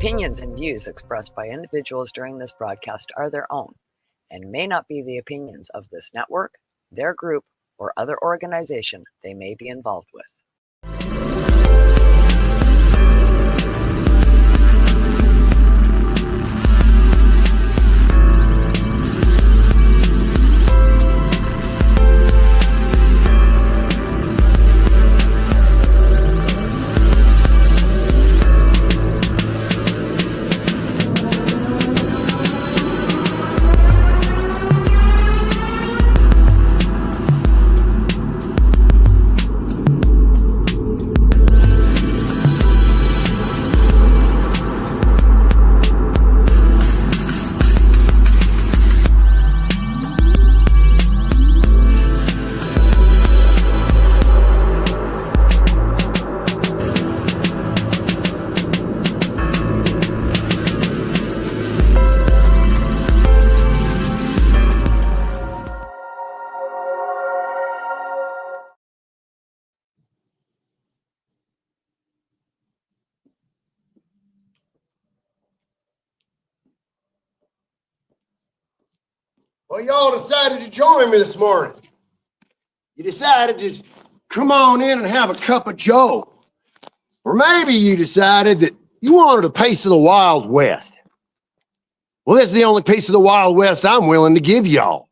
opinions and views expressed by individuals during this broadcast are their own and may not be the opinions of this network, their group, or other organization they may be involved with. Well, y'all decided to join me this morning. You decided to just come on in and have a cup of joe. Or maybe you decided that you wanted a piece of the Wild West. Well, this is the only piece of the Wild West I'm willing to give y'all.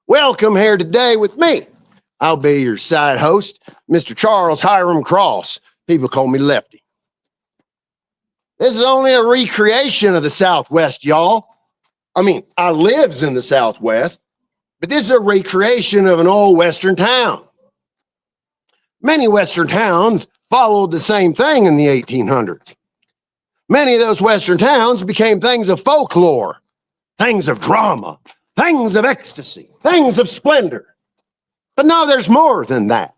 Welcome here today with me. I'll be your side host, Mr. Charles Hiram Cross. People call me Lefty. This is only a recreation of the Southwest, y'all. I lives in the Southwest, but this is a recreation of an old Western town. Many Western towns followed the same thing in the 1800s. Many of those Western towns became things of folklore, things of drama, things of ecstasy, things of splendor. But now there's more than that.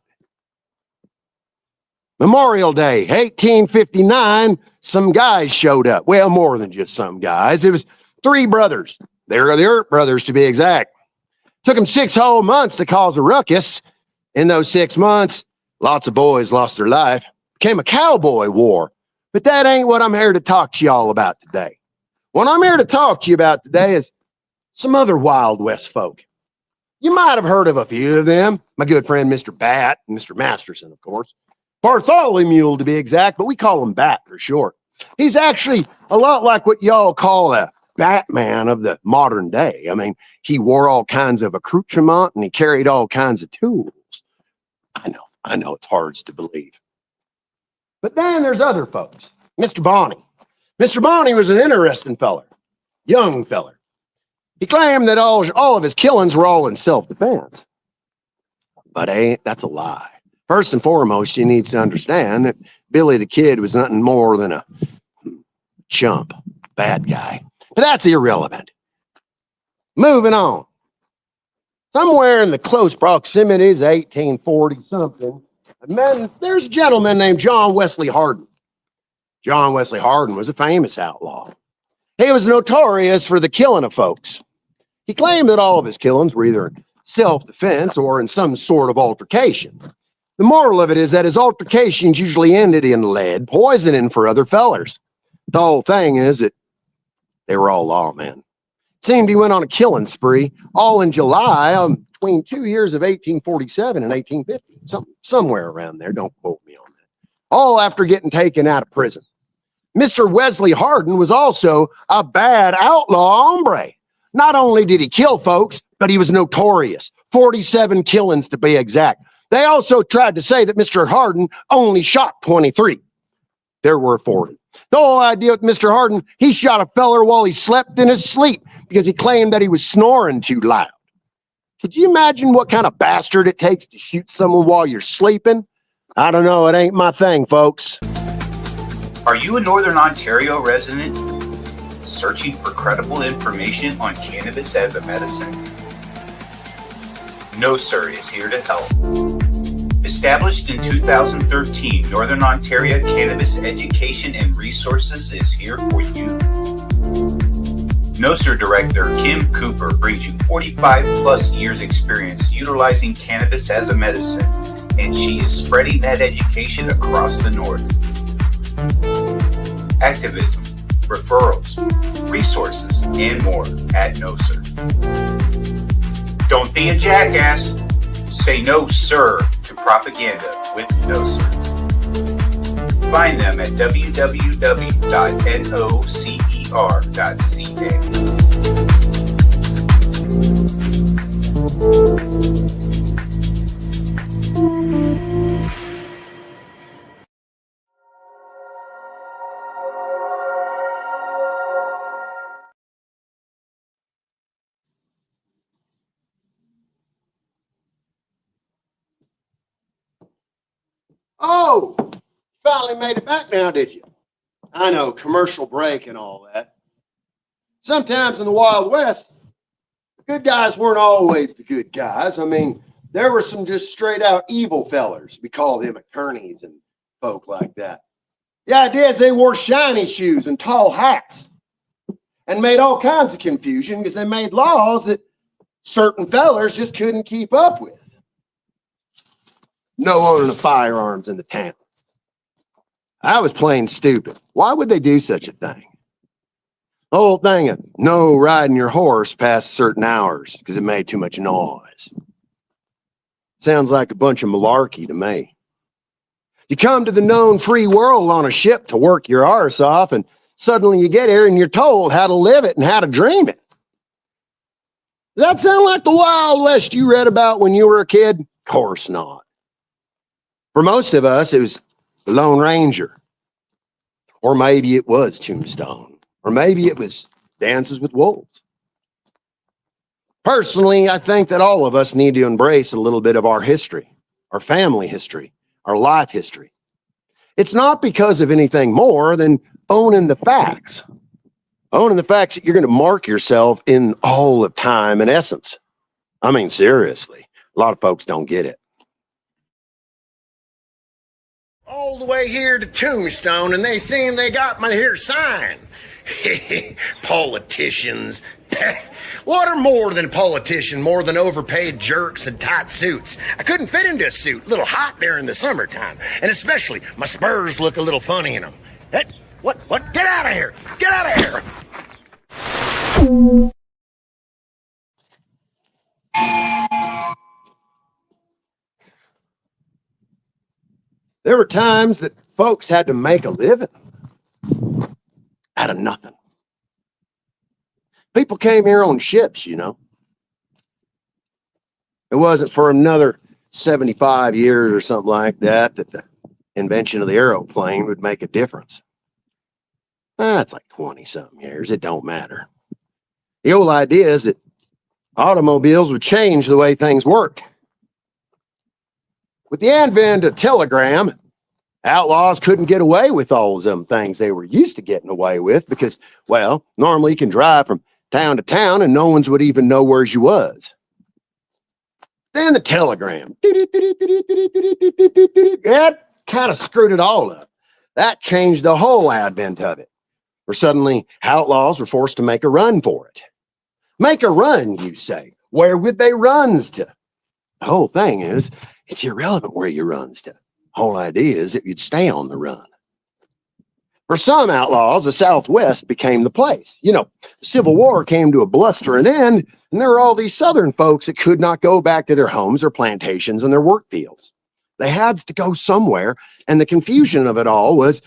Memorial Day, 1859, some guys showed up. Well, more than just some guys. It was 3 brothers. They were the Earp brothers, to be exact. Took them 6 whole months to cause a ruckus. In those 6 months, lots of boys lost their life. Became a cowboy war. But that ain't what I'm here to talk to y'all about today. What I'm here to talk to you about today is some other Wild West folk. You might have heard of a few of them. My good friend, Mr. Bat, and Mr. Masterson, of course. Bartholomew, to be exact, but we call him Bat for short. He's actually a lot like what y'all call a Batman of the modern day. He wore all kinds of accoutrement and he carried all kinds of tools. I know it's hard to believe. But then there's other folks. Mr. Bonney. Mr. Bonney was an interesting feller, young feller. He claimed that all of his killings were all in self-defense. But that's a lie. First and foremost, you need to understand that Billy the Kid was nothing more than a chump, bad guy. But that's irrelevant. Moving on. Somewhere in the close proximities, 1840-something, there's a gentleman named John Wesley Hardin. John Wesley Hardin was a famous outlaw. He was notorious for the killing of folks. He claimed that all of his killings were either in self-defense or in some sort of altercation. The moral of it is that his altercations usually ended in lead poisoning for other fellers. The whole thing is that they were all lawmen. It seemed he went on a killing spree all in July between 2 years of 1847 and 1850. Somewhere around there. Don't quote me on that. All after getting taken out of prison. Mr. Wesley Hardin was also a bad outlaw hombre. Not only did he kill folks, but he was notorious. 47 killings to be exact. They also tried to say that Mr. Hardin only shot 23. There were 40. The whole idea with Mr. Hardin, he shot a feller while he slept in his sleep because he claimed that he was snoring too loud. Could you imagine what kind of bastard it takes to shoot someone while you're sleeping? I don't know. It ain't my thing, folks. Are you a Northern Ontario resident searching for credible information on cannabis as a medicine? No Sir is here to help. Established in 2013, Northern Ontario Cannabis Education and Resources is here for you. No Sir Director Kim Cooper brings you 45 plus years experience utilizing cannabis as a medicine, and she is spreading that education across the North. Activism, referrals, resources, and more at NoSir. Don't be a jackass. Say no, sir, to propaganda with NoSir. Find them at www.nocer.ca. Oh, finally made it back now, did you? I know, commercial break and all that. Sometimes in the Wild West, the good guys weren't always the good guys. I mean, there were some just straight out evil fellers. We call them attorneys and folk like that. The idea is they wore shiny shoes and tall hats and made all kinds of confusion because they made laws that certain fellers just couldn't keep up with. No owning of firearms in the town. I was plain stupid. Why would they do such a thing? The whole thing of no riding your horse past certain hours because it made too much noise. Sounds like a bunch of malarkey to me. You come to the known free world on a ship to work your arse off, and suddenly you get here and you're told how to live it and how to dream it. Does that sound like the Wild West you read about when you were a kid? Of course not. For most of us, it was the Lone Ranger. Or maybe it was Tombstone. Or maybe it was Dances with Wolves. Personally, I think that all of us need to embrace a little bit of our history, our family history, our life history. It's not because of anything more than owning the facts. Owning the facts that you're going to mark yourself in all of time and essence. I mean, seriously, a lot of folks don't get it. All the way here to Tombstone, and they saying they got my here sign. Politicians. What are more than a politician, more than overpaid jerks and tight suits? I couldn't fit into a suit, a little hot there in the summertime, and especially my spurs look a little funny in them. What? Get out of here! Get out of here! There were times that folks had to make a living out of nothing. People came here on ships, you know. It wasn't for another 75 years or something like that that the invention of the aeroplane would make a difference. That's like 20-something years. It don't matter. The old idea is that automobiles would change the way things work. With the advent of telegram, outlaws couldn't get away with all them things they were used to getting away with because, well, normally you can drive from town to town and no one's would even know where you was. Then the telegram. That kind of screwed it all up. That changed the whole advent of it. Where suddenly outlaws were forced to make a run for it. Make a run, you say. Where would they runs to? The whole thing is, it's irrelevant where you runs to. The whole idea is that you'd stay on the run. For some outlaws, the Southwest became the place. You know, the Civil War came to a blustering end, and there were all these Southern folks that could not go back to their homes or plantations and their work fields. They had to go somewhere, and the confusion of it all was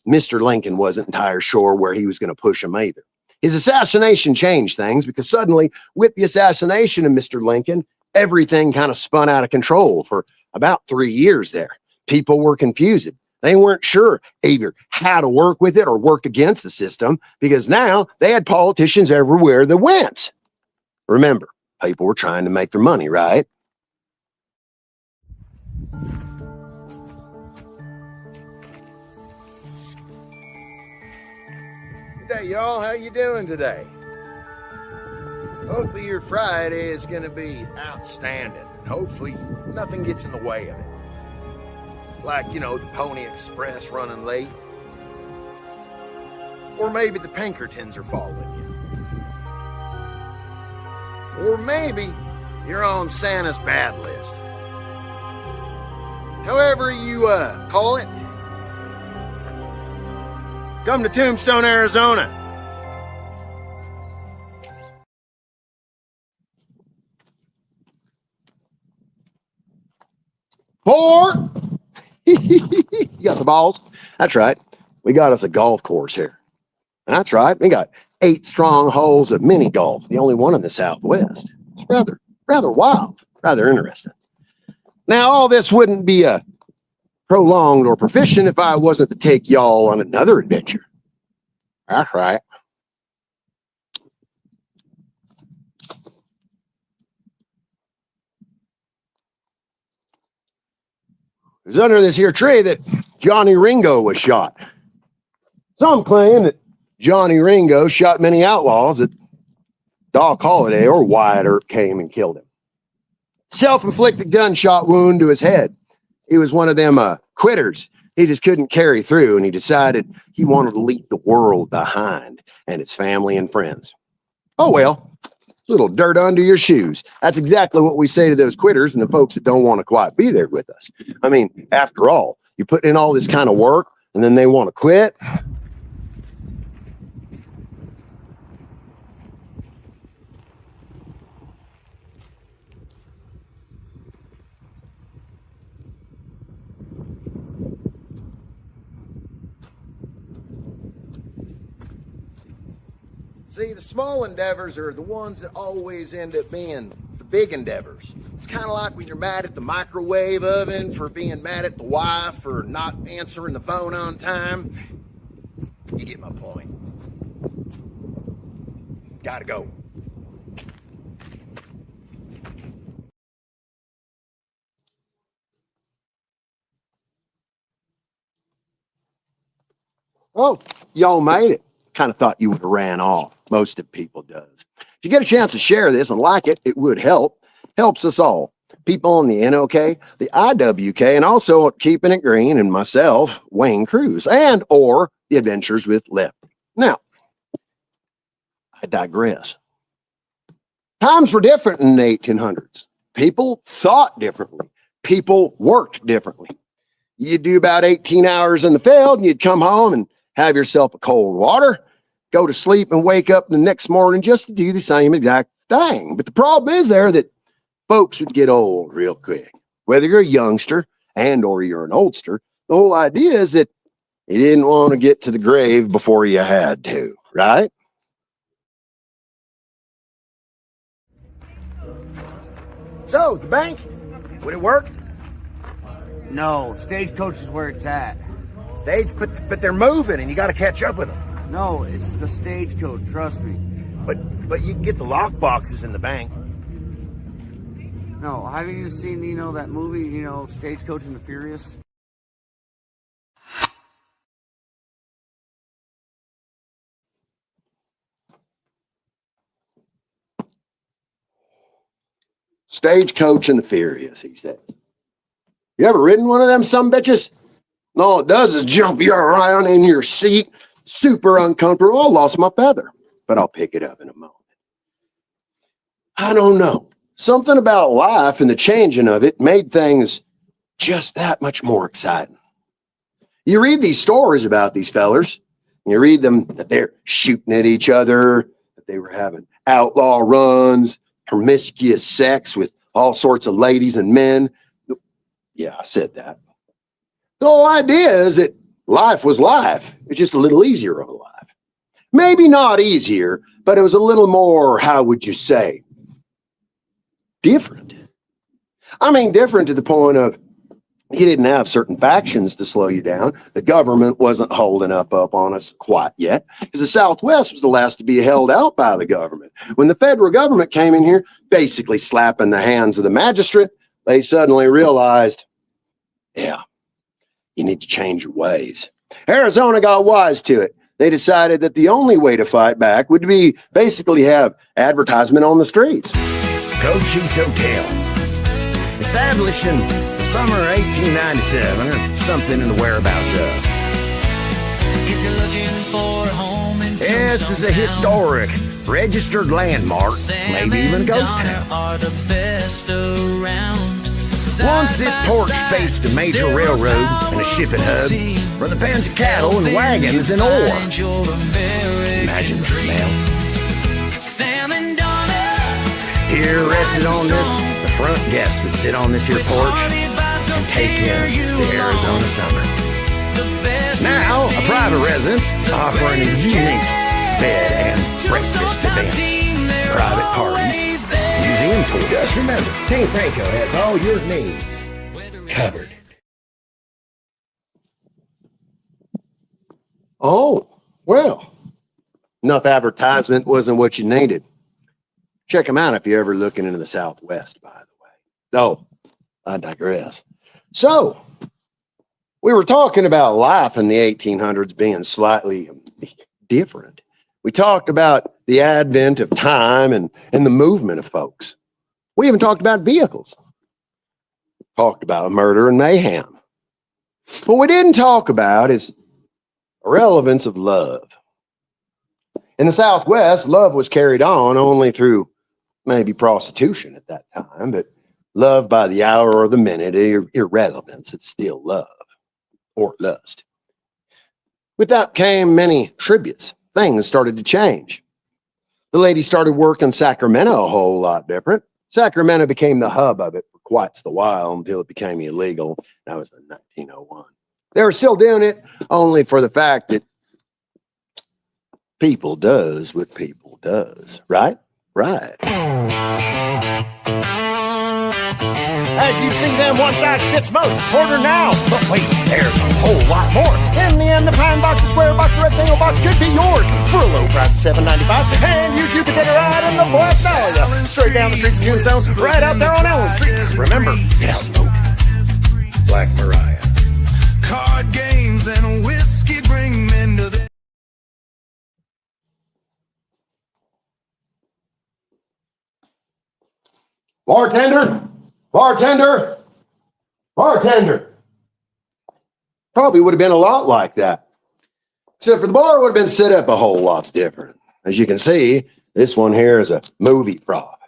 Mr. Lincoln wasn't entirely sure where he was going to push them either. His assassination changed things because suddenly, with the assassination of Mr. Lincoln, everything kind of spun out of control for about 3 years there. People were confused. They weren't sure either how to work with it or work against the system because now they had politicians everywhere that went. Remember, people were trying to make their money, right? Good day, y'all. How you doing today? Hopefully your Friday is going to be outstanding. Hopefully nothing gets in the way of it. Like, you know, the Pony Express running late. Or maybe the Pinkertons are following you. Or maybe you're on Santa's bad list. However you call it. Come to Tombstone, Arizona. Four. You got the balls? That's right. We got us a golf course here. That's right. We got 8 strong holes of mini golf, the only one in the Southwest. It's rather wild, rather interesting. Now, all this wouldn't be prolonged or proficient if I wasn't to take y'all on another adventure. That's right. It was under this here tree that Johnny Ringo was shot. Some claim that Johnny Ringo shot many outlaws, that Doc Holliday or Wyatt Earp came and killed him. Self-inflicted gunshot wound to his head. He was one of them quitters. He just couldn't carry through, and he decided he wanted to leave the world behind and its family and friends. Oh well, little dirt under your shoes. That's exactly what we say to those quitters and the folks that don't want to quite be there with us. I mean, after all, you put in all this kind of work and then they want to quit. See, the small endeavors are the ones that always end up being the big endeavors. It's kind of like when you're mad at the microwave oven for being mad at the wife for not answering the phone on time. You get my point. Gotta go. Oh, y'all made it. Kind of thought you would have ran off. Most of people does. If you get a chance to share this and like it, it would help. Helps us all. People on the NOK, the IWK, and also Keeping It Green, and myself, Wayne Cruz, and or The Adventures with Left. Now, I digress. Times were different in the 1800s. People thought differently. People worked differently. You'd do about 18 hours in the field, and you'd come home and have yourself a cold water, go to sleep and wake up the next morning just to do the same exact thing. But the problem is there that folks would get old real quick. Whether you're a youngster and or you're an oldster, the whole idea is that you didn't want to get to the grave before you had to, right? So, the bank, would it work? No, Stagecoach is where it's at. But they're moving and you got to catch up with them. No, it's the Stagecoach, trust me. But you can get the lock boxes in the bank. No, haven't you seen, that movie, Stagecoach and the Furious? Stagecoach and the Furious, he said. You ever ridden one of them sumbitches? All it does is jump you around in your seat. Super uncomfortable. I lost my feather, but I'll pick it up in a moment. I don't know. Something about life and the changing of it made things just that much more exciting. You read these stories about these fellers. You read them that they're shooting at each other, that they were having outlaw runs, promiscuous sex with all sorts of ladies and men. Yeah, I said that. The whole idea is that life was life. It's just a little easier of a life. Maybe not easier, but it was a little more, how would you say, different. I mean, different to the point of you didn't have certain factions to slow you down. The government wasn't holding up on us quite yet, because the Southwest was the last to be held out by the government. When the federal government came in here, basically slapping the hands of the magistrate, they suddenly realized, yeah, you need to change your ways. Arizona got wise to it. They decided that the only way to fight back would be basically have advertisement on the streets. Cochise Hotel. Established in the summer of 1897 or something in the whereabouts of. If you're looking for a home in This is a historic, registered landmark, maybe even a ghost town. Are the best around. Once this porch faced a major railroad and a shipping hub for the bands of cattle and wagons and ore. Imagine the smell. Here rested on this, the front guest would sit on this here porch and take in the Arizona summer. Now, a private residence offering a unique bed and breakfast events, private parties, museum tours. Just remember, Team Franco has all your needs covered. Oh, well, enough advertisement wasn't what you needed. Check them out if you're ever looking into the Southwest, by the way. Oh, I digress. So, we were talking about life in the 1800s being slightly different. We talked about the advent of time and the movement of folks. We even talked about vehicles. Talked about murder and mayhem. What we didn't talk about is the relevance of love. In the Southwest, love was carried on only through maybe prostitution at that time, but love by the hour or the minute, irrelevance, it's still love or lust. With that came many tributes. Things started to change. The lady started working Sacramento a whole lot different. Sacramento became the hub of it for quite the while until it became illegal. That was in 1901. They were still doing it only for the fact that people does what people does, right? Right. As you see them, one size fits most. Order now. But wait, there's a whole lot more. In the end, the pine box, the square box, the rectangle box could be yours for a low price of $7.95. And you too can take a ride in the Black Dahlia. Straight down the streets of Tombstone, right out there on Allen Street. Remember, get out and vote. Black Mariah. Card games and whiskey bring men to the... Bartender! Bartender! Bartender! Probably would have been a lot like that. Except for the bar would have been set up a whole lot different. As you can see, this one here is a movie prop.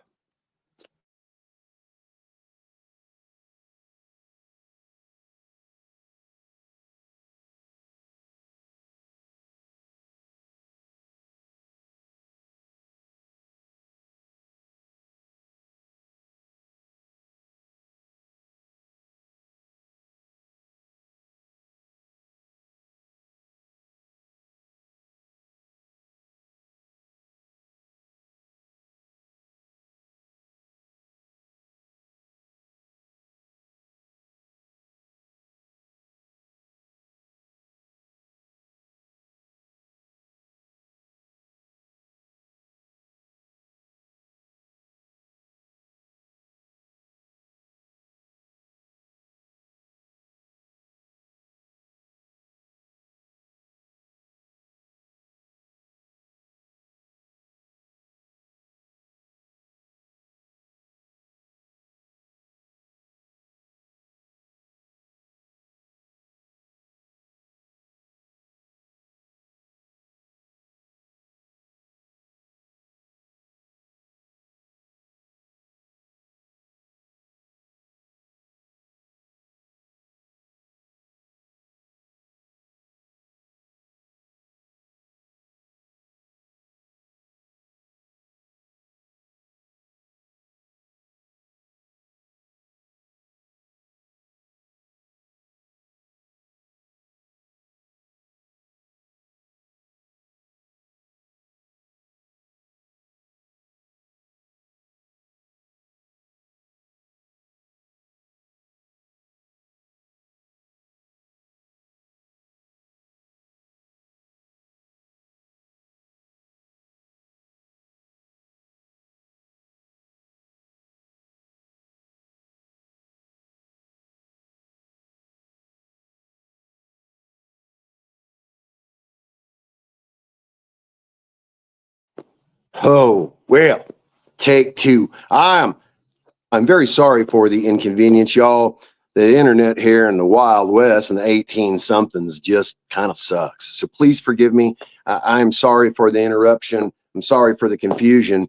Oh, well, take two. I'm very sorry for the inconvenience, y'all. The internet here in the Wild West and the 18 somethings just kind of sucks. So please forgive me. I'm sorry for the interruption. I'm sorry for the confusion.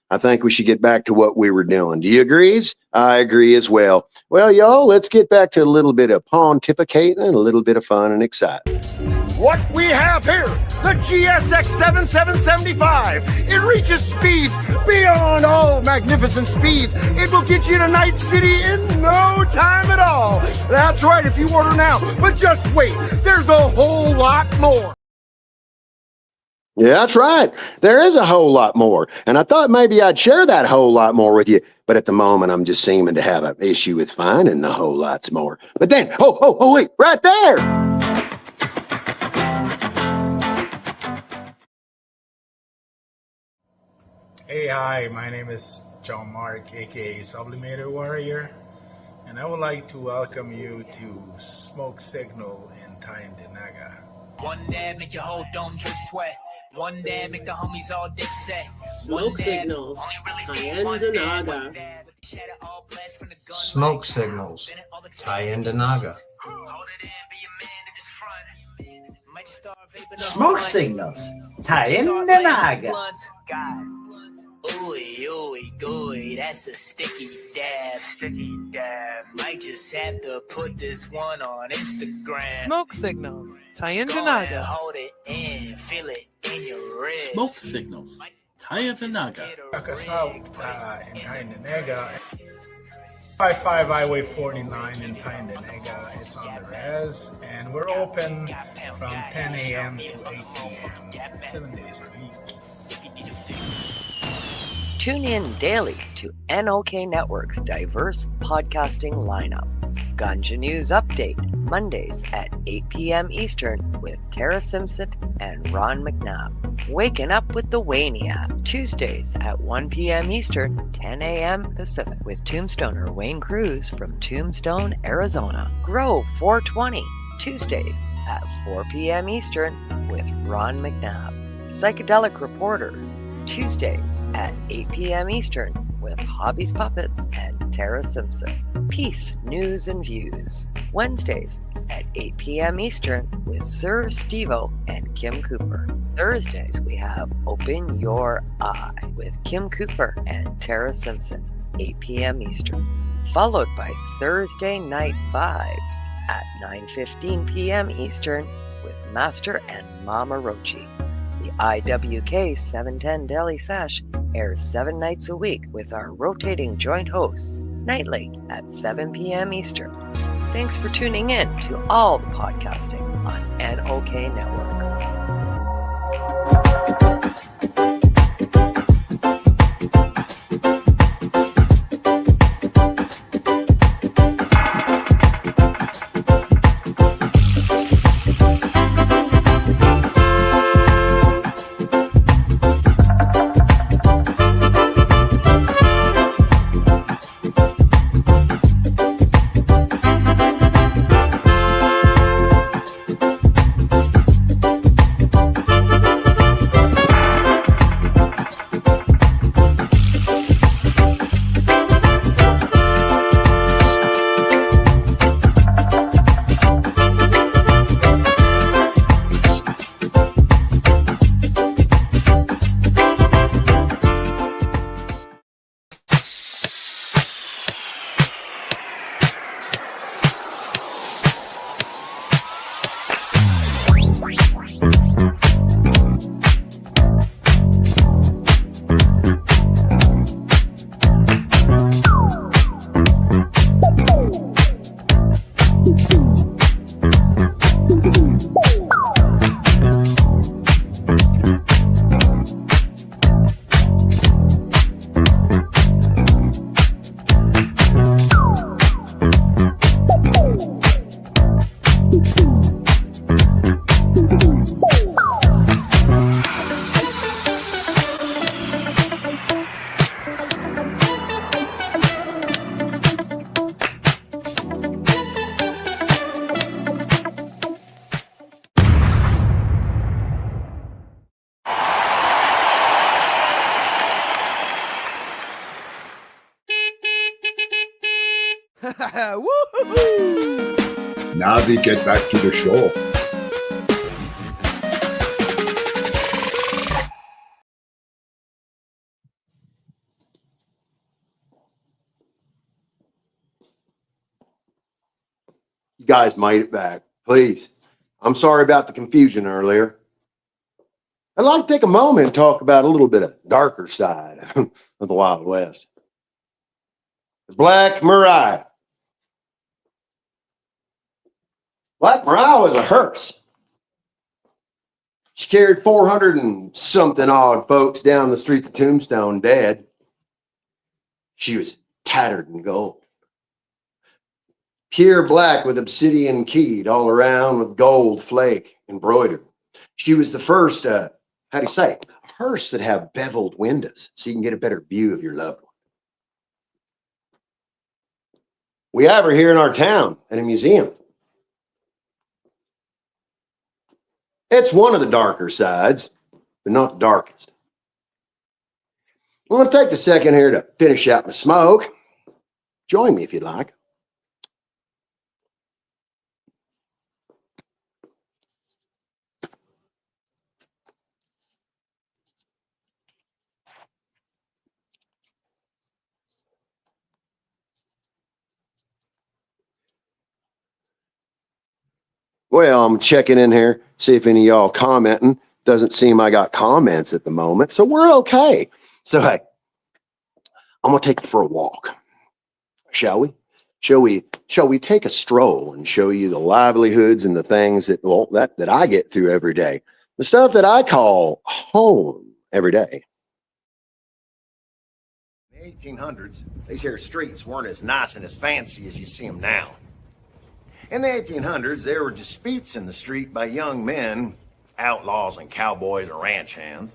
I think we should get back to what we were doing. Do you agree? I agree as well. Well, y'all, let's get back to a little bit of pontificating and a little bit of fun and excitement. What we have here, the GSX 7775. It reaches speeds beyond all magnificent speeds. It will get you to Night City in no time at all. That's right, if you order now. But just wait, there's a whole lot more. Yeah, that's right. There is a whole lot more. And I thought maybe I'd share that whole lot more with you. But at the moment, I'm just seeming to have an issue with finding the whole lots more. But then, wait, right there. Hey, hi, my name is John Mark, aka Sublimator Warrior, and I would like to welcome you to Smoke Signal in Tyendinaga. One dab make your whole dome drip sweat. One dab make the homies all dip set. Smoke Signals, Tyendinaga. Smoke Signals, Tyendinaga. Smoke Signals, Tyendinaga. Ooey, ooey, gooey, that's a sticky dab. Sticky dab. Might just have to put this one on Instagram. Smoke Signals, Tyendinaga. Hold it in, feel it in your wrist. Smoke Signals, Tyendinaga. Check us out in Tyendinaga. 55 Highway 49 in Tyendinaga. It's on the res, and we're open from 10 a.m. to 8 p.m. 7 days a week. Tune in daily to NOK Network's diverse podcasting lineup. Ganja News Update, Mondays at 8 p.m. Eastern with Tara Simpson and Ron McNabb. Waking Up with the Wayniac, Tuesdays at 1 p.m. Eastern, 10 a.m. Pacific with Tombstoner Wayne Cruz from Tombstone, Arizona. Grow 420, Tuesdays at 4 p.m. Eastern with Ron McNabb. Psychedelic Reporters, Tuesdays at 8 p.m. Eastern with Hobbies Puppets and Tara Simpson. Peace, News and Views, Wednesdays at 8 p.m. Eastern with Sir Stevo and Kim Cooper. Thursdays we have Open Your Eye with Kim Cooper and Tara Simpson, 8 p.m. Eastern. Followed by Thursday Night Vibes at 9:15 p.m. Eastern with Master and Mama Rochi. The IWK 710 Daily Sesh airs 7 nights a week with our rotating joint hosts, nightly at 7 p.m. Eastern. Thanks for tuning in to all the podcasting on NOK Network. Now we get back to the show. guys made it back. Please. I'm sorry about the confusion earlier. I'd like to take a moment and talk about a little bit of darker side of the Wild West. Black Mariah. Black Mariah was a hearse. She carried 400 and something odd folks down the streets of Tombstone dead. She was tattered in gold. Pure black with obsidian keyed all around with gold flake embroidered. She was the first, how do you say, a hearse that have beveled windows so you can get a better view of your loved one. We have her here in our town at a museum. It's one of the darker sides, but not the darkest. I'm going to take a second here to finish out my smoke. Join me if you'd like. Well, I'm checking in here, see if any of y'all commenting. Doesn't seem I got comments at the moment, so we're okay. So, hey, I'm going to take you for a walk. Shall we? Shall we take a stroll and show you the livelihoods and the things that, well, that I get through every day? The stuff that I call home every day. In the 1800s, these here streets weren't as nice and as fancy as you see them now. In the 1800s, there were disputes in the street by young men, outlaws and cowboys or ranch hands.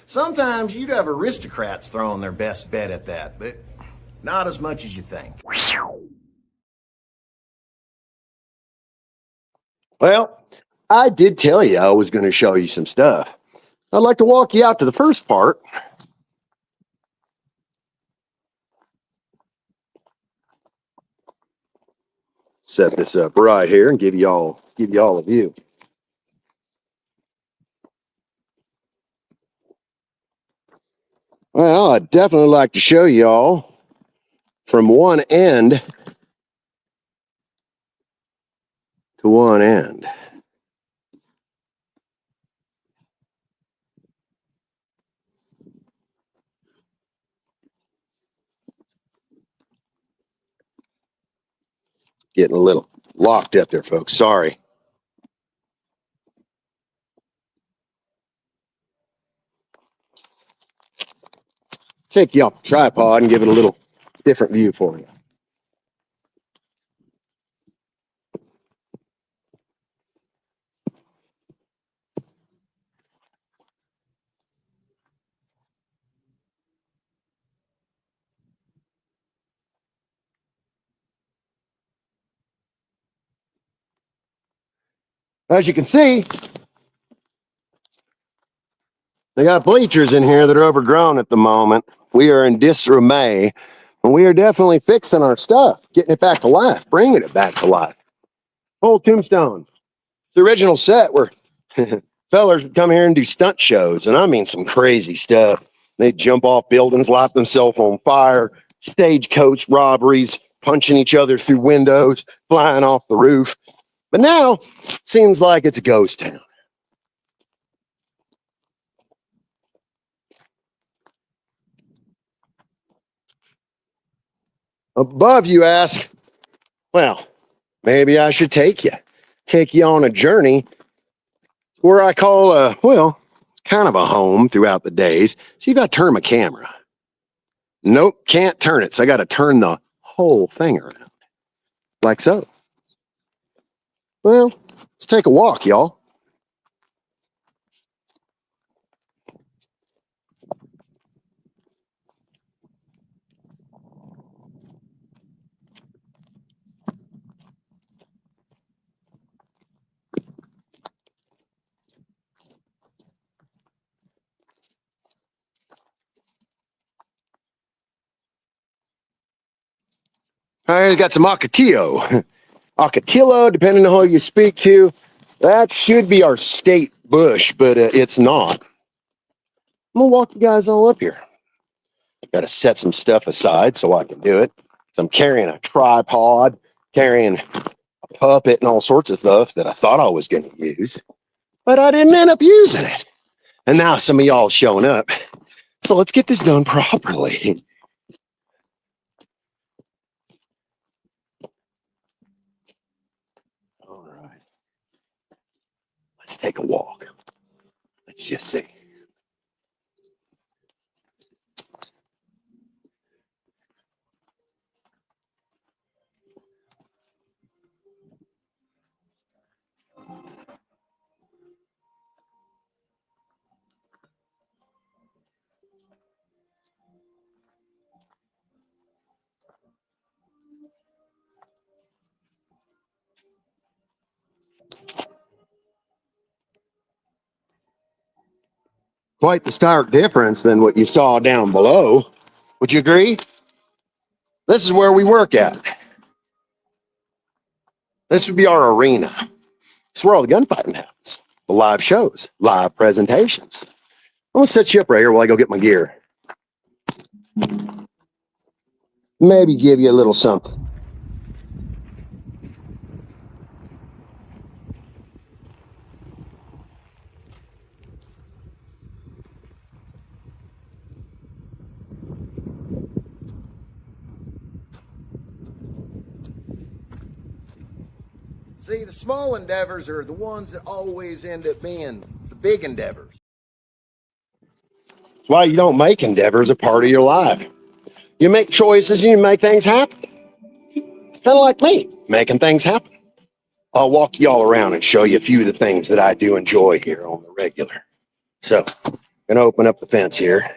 Sometimes you'd have aristocrats throwing their best bet at that, but not as much as you think. Well, I did tell you I was going to show you some stuff. I'd like to walk you out to the first part. Set this up right here and give you all a view. Well, I'd definitely like to show y'all from one end to one end. Getting a little locked up there, folks. Sorry. Take you off the tripod and give it a little different view for you. As you can see, they got bleachers in here that are overgrown at the moment. We are in disarray, and we are definitely fixing our stuff, getting it back to life, bringing it back to life. Old Tombstone. It's the original set where fellers would come here and do stunt shows, and I mean some crazy stuff. They'd jump off buildings, light themselves on fire, stagecoach robberies, punching each other through windows, flying off the roof. But now, it seems like it's a ghost town. Above, you ask, well, maybe I should take you on a journey where I call, well, it's kind of a home throughout the days. See if I turn my camera. Nope, can't turn it. So I got to turn the whole thing around, like so. Well, let's take a walk, y'all. All right, got some ocotillo. Ocotillo, depending on who you speak to, that should be our state bush, but it's not. I'm gonna walk you guys all up here. Got to set some stuff aside so I can do it. So I'm carrying a tripod, carrying a puppet and all sorts of stuff that I thought I was going to use, but I didn't end up using it. And now some of y'all showing up. So let's get this done properly. All right. Let's take a walk. Let's just see. Quite the stark difference than what you saw down below. Would you agree? This is where we work at. This would be our arena. This is where all the gunfighting happens. The live shows, live presentations. I'm gonna set you up right here while I go get my gear. Maybe give you a little something. See, the small endeavors are the ones that always end up being the big endeavors. That's why you don't make endeavors a part of your life. You make choices and you make things happen. Kind of like me, making things happen. I'll walk y'all around and show you a few of the things that I do enjoy here on the regular. So, I'm gonna open up the fence here.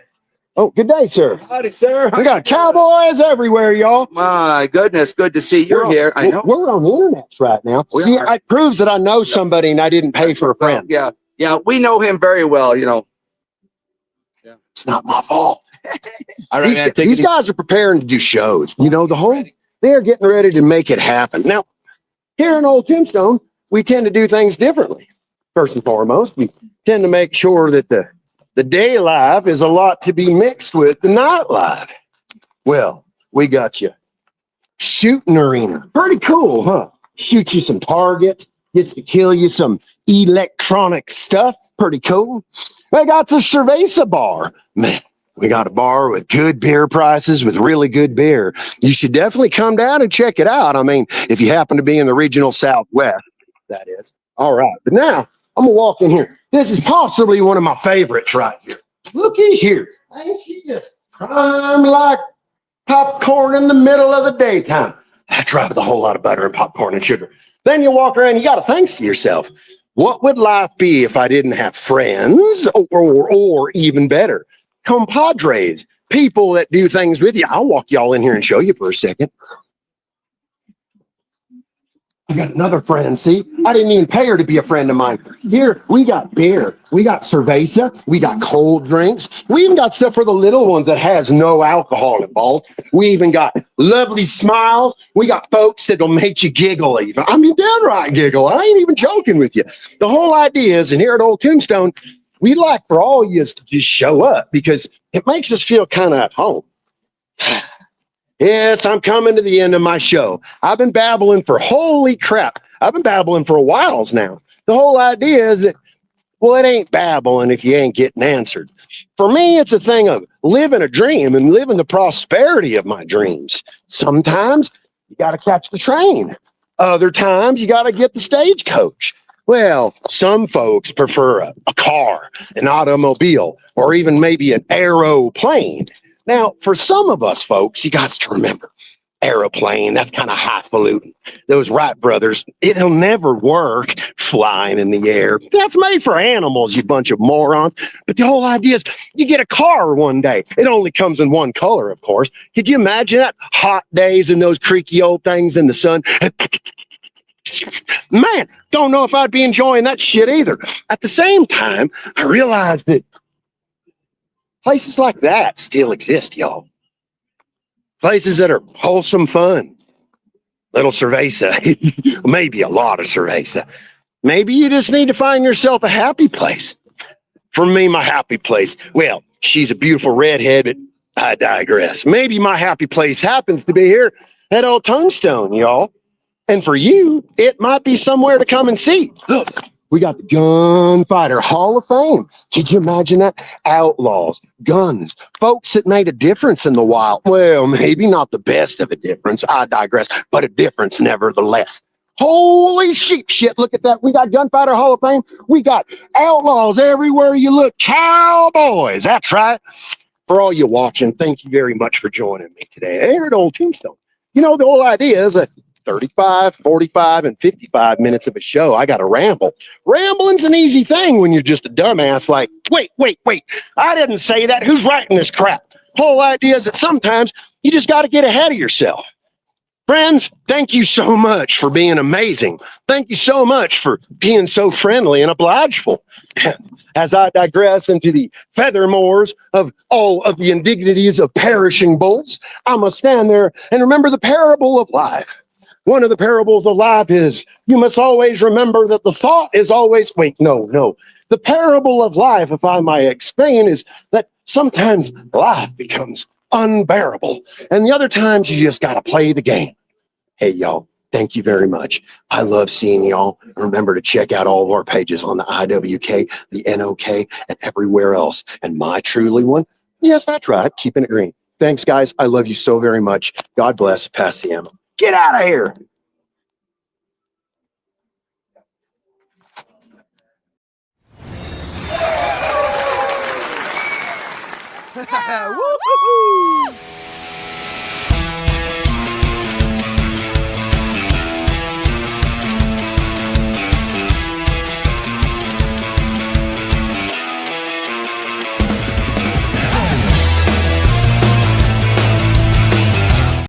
Oh, good day, sir. Howdy, sir. We got cowboys everywhere, y'all. My goodness, good to see you're here. I know. We're on the internet right now. See, it proves that I know somebody and I didn't pay for a friend. Yeah, we know him very well, you know. Yeah. It's not my fault. All right, these guys are preparing to do shows. You know, they're getting ready to make it happen. Now, here in Old Tombstone, we tend to do things differently. First and foremost, we tend to make sure that the day life is a lot to be mixed with the night life. Well, we got you shooting arena. Pretty cool, huh? Shoot you some targets, gets to kill you some electronic stuff. Pretty cool. I got the cerveza bar. Man, we got a bar with good beer prices, with really good beer. You should definitely come down and check it out. I mean, if you happen to be in the regional Southwest, that is. All right, but now I'm gonna walk in here. This is possibly one of my favorites right here. Looky here. Ain't she just prime like popcorn in the middle of the daytime? That's right, with a whole lot of butter and popcorn and sugar. Then you walk around, you got to think to yourself, what would life be if I didn't have friends or even better, compadres, people that do things with you? I'll walk y'all in here and show you for a second. I got another friend, see? I didn't even pay her to be a friend of mine. Here, we got beer. We got cerveza. We got cold drinks. We even got stuff for the little ones that has no alcohol involved. We even got lovely smiles. We got folks that'll make you giggle even. I mean, downright giggle. I ain't even joking with you. The whole idea is, and here at Old Tombstone, we like for all of you to just show up because it makes us feel kind of at home. Yes, I'm coming to the end of my show. I've been babbling for holy crap. I've been babbling for a while now. The whole idea is that, well, it ain't babbling if you ain't getting answered. For me, it's a thing of living a dream and living the prosperity of my dreams. Sometimes you got to catch the train. Other times you got to get the stagecoach. Well, some folks prefer a car, an automobile, or even maybe an aeroplane. Now, for some of us folks, you got to remember, aeroplane, that's kind of highfalutin. Those Wright brothers, it'll never work flying in the air. That's made for animals, you bunch of morons. But the whole idea is you get a car one day. It only comes in one color, of course. Could you imagine that? Hot days and those creaky old things in the sun. Man, don't know if I'd be enjoying that shit either. At the same time, I realized that places like that still exist, y'all. Places that are wholesome fun. Little cerveza, maybe a lot of cerveza. Maybe you just need to find yourself a happy place. For me, my happy place, well, she's a beautiful redhead, but I digress. Maybe my happy place happens to be here at Old Tombstone, y'all. And for you, it might be somewhere to come and see. Look, we got the Gunfighter Hall of Fame. Could you imagine that? Outlaws, guns, folks that made a difference in the wild. Well, maybe not the best of a difference. I digress, but a difference nevertheless. Holy shit, look at that. We got Gunfighter Hall of Fame. We got outlaws everywhere you look. Cowboys, that's right. For all you watching, thank you very much for joining me today here at Old Tombstone. You know, the whole idea is a 35, 45, and 55 minutes of a show. I got to ramble. Rambling's an easy thing when you're just a dumbass like, wait. I didn't say that. Who's writing this crap? Whole idea is that sometimes you just got to get ahead of yourself. Friends, thank you so much for being amazing. Thank you so much for being so friendly and obligeful. As I digress into the feathermores of all of the indignities of perishing bulls, I must stand there and remember the parable of life. One of the parables of life is, you must always remember that the thought is always, no. The parable of life, if I might explain, is that sometimes life becomes unbearable. And the other times you just got to play the game. Hey, y'all, thank you very much. I love seeing y'all. Remember to check out all of our pages on the IWK, the NOK, and everywhere else. And my truly one, yes, that's right, keeping it green. Thanks, guys. I love you so very much. God bless. Pass the ammo. Get out of here. Woo!